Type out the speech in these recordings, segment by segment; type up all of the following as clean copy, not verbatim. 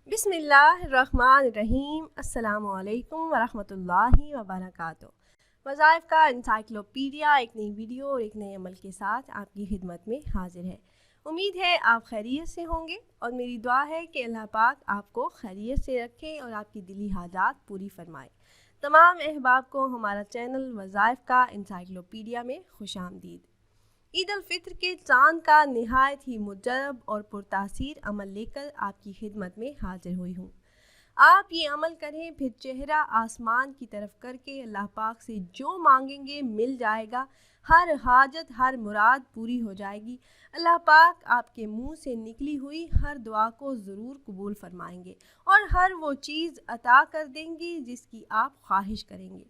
बिस्मिल्लाहिर्रहमानिर्रहीम। अस्सलामु अलैकुम वरहमतुल्लाहि वबरकातुहू। वज़ाइफ़ का इंसाइक्लोपीडिया एक नई वीडियो और एक नए अमल के साथ आपकी खिदमत में हाजिर है। उम्मीद है आप खैरियत से होंगे और मेरी दुआ है कि अल्लाह पाक आपको खैरियत से रखे और आपकी दिली हाजात पूरी फरमाए। तमाम अहबाब को हमारा चैनल वज़ाइफ़ का इंसाइक्लोपीडिया में खुशामदीद। ईद उल फित्र के चाँद का नहायत ही मुजरब और पुरतासीर अमल लेकर आपकी खिदमत में हाजिर हुई हूँ। आप ये अमल करें, फिर चेहरा आसमान की तरफ करके अल्लाह पाक से जो मांगेंगे मिल जाएगा। हर हाजत, हर मुराद पूरी हो जाएगी। अल्लाह पाक आपके मुंह से निकली हुई हर दुआ को ज़रूर कबूल फरमाएंगे और हर वो चीज़ अता कर देंगे जिसकी आप ख्वाहिश करेंगे।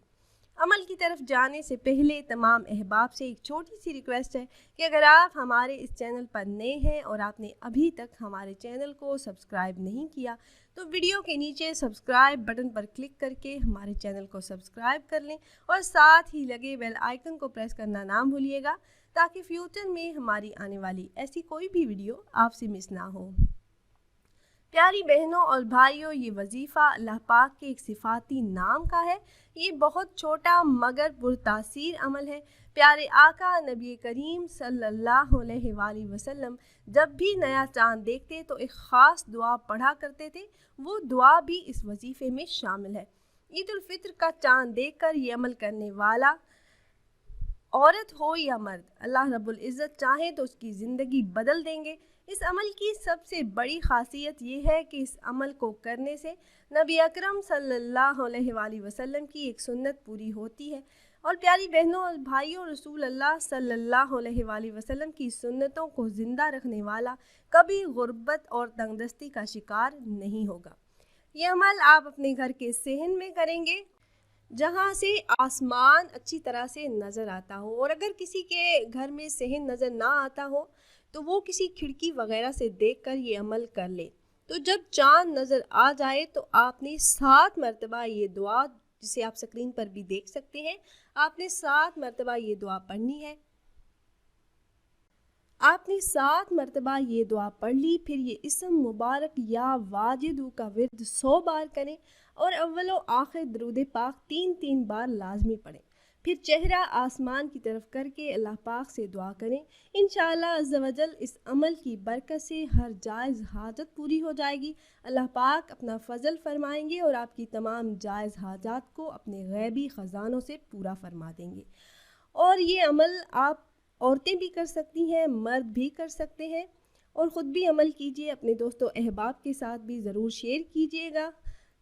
अमल की तरफ जाने से पहले तमाम अहबाब से एक छोटी सी रिक्वेस्ट है कि अगर आप हमारे इस चैनल पर नए हैं और आपने अभी तक हमारे चैनल को सब्सक्राइब नहीं किया तो वीडियो के नीचे सब्सक्राइब बटन पर क्लिक करके हमारे चैनल को सब्सक्राइब कर लें और साथ ही लगे बेल आइकन को प्रेस करना ना भूलिएगा ताकि फ्यूचर में हमारी आने वाली ऐसी कोई भी वीडियो आपसे मिस ना हो। प्यारी बहनों और भाइयों, ये वजीफ़ा अल्लाह पाक के एक सिफाती नाम का है। ये बहुत छोटा मगर पुरतासीर अमल है। प्यारे आका नबी करीम सल्लल्लाहु अलैहि वसल्लम जब भी नया चाँद देखते तो एक ख़ास दुआ पढ़ा करते थे। वो दुआ भी इस वजीफ़े में शामिल है। ईद उल फित्र का चाँद देखकर ये अमल करने वाला औरत हो या मर्द, अल्लाह रब्बुल इज़्ज़त चाहे तो उसकी ज़िंदगी बदल देंगे। इस अमल की सबसे बड़ी ख़ासियत ये है कि इस अमल को करने से नबी अकरम सल्लल्लाहु अलैहि वसल्लम की एक सुन्नत पूरी होती है। और प्यारी बहनों और भाइयों, रसूल अल्लाह सल्लल्लाहु अलैहि वसल्लम की सुन्नतों को ज़िंदा रखने वाला कभी गुर्बत और तंगदस्ती का शिकार नहीं होगा। ये अमल आप अपने घर के सेहन में करेंगे जहाँ से आसमान अच्छी तरह से नज़र आता हो, और अगर किसी के घर में सेहन नज़र ना आता हो तो वो किसी खिड़की वगैरह से देखकर ये अमल कर ले। तो जब चाँद नज़र आ जाए तो आपने 7 मरतबा ये दुआ, जिसे आप स्क्रीन पर भी देख सकते हैं, आपने 7 मरतबा ये दुआ पढ़नी है। आपने 7 मरतबा ये दुआ पढ़ ली, फिर ये इसम मुबारक या वाजिदू का विर्द 100 बार करें और अव्वल व आखिर दरूद पाक 3-3 बार लाजमी पढ़ें। फिर चेहरा आसमान की तरफ करके अल्लाह पाक से दुआ करें। इंशाअल्लाह अज़्ज़ व जल इस अमल की बरकत से हर जायज़ हाजत पूरी हो जाएगी। अल्लाह पाक अपना फ़ज़ल फरमाएंगे और आपकी तमाम जायज़ हाजात को अपने गैबी ख़जानों से पूरा फरमा देंगे। और ये अमल आप औरतें भी कर सकती हैं, मर्द भी कर सकते हैं। और ख़ुद भी अमल कीजिए, अपने दोस्तों अहबाब के साथ भी ज़रूर शेयर कीजिएगा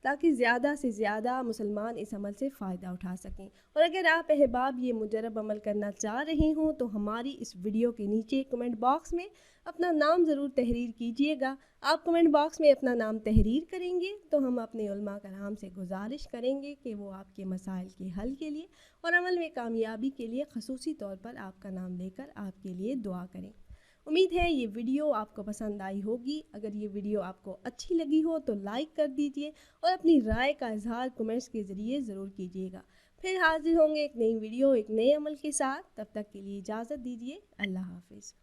ताकि ज़्यादा से ज़्यादा मुसलमान इस अमल से फ़ायदा उठा सकें। और अगर आप अहबाब ये मुजरब अमल करना चाह रहे हों तो हमारी इस वीडियो के नीचे कमेंट बॉक्स में अपना नाम ज़रूर तहरीर कीजिएगा। आप कमेंट बॉक्स में अपना नाम तहरीर करेंगे तो हम अपने उलमा कराम से गुजारिश करेंगे कि वो आपके मसाइल के हल के लिए और अमल में कामयाबी के लिए ख़ुसूसी तौर पर आपका नाम लेकर आपके लिए दुआ करें। उम्मीद है ये वीडियो आपको पसंद आई होगी। अगर ये वीडियो आपको अच्छी लगी हो तो लाइक कर दीजिए और अपनी राय का इजहार कमेंट्स के ज़रिए ज़रूर कीजिएगा। फिर हाजिर होंगे एक नई वीडियो एक नए अमल के साथ। तब तक के लिए इजाज़त दीजिए। अल्लाह हाफिज़।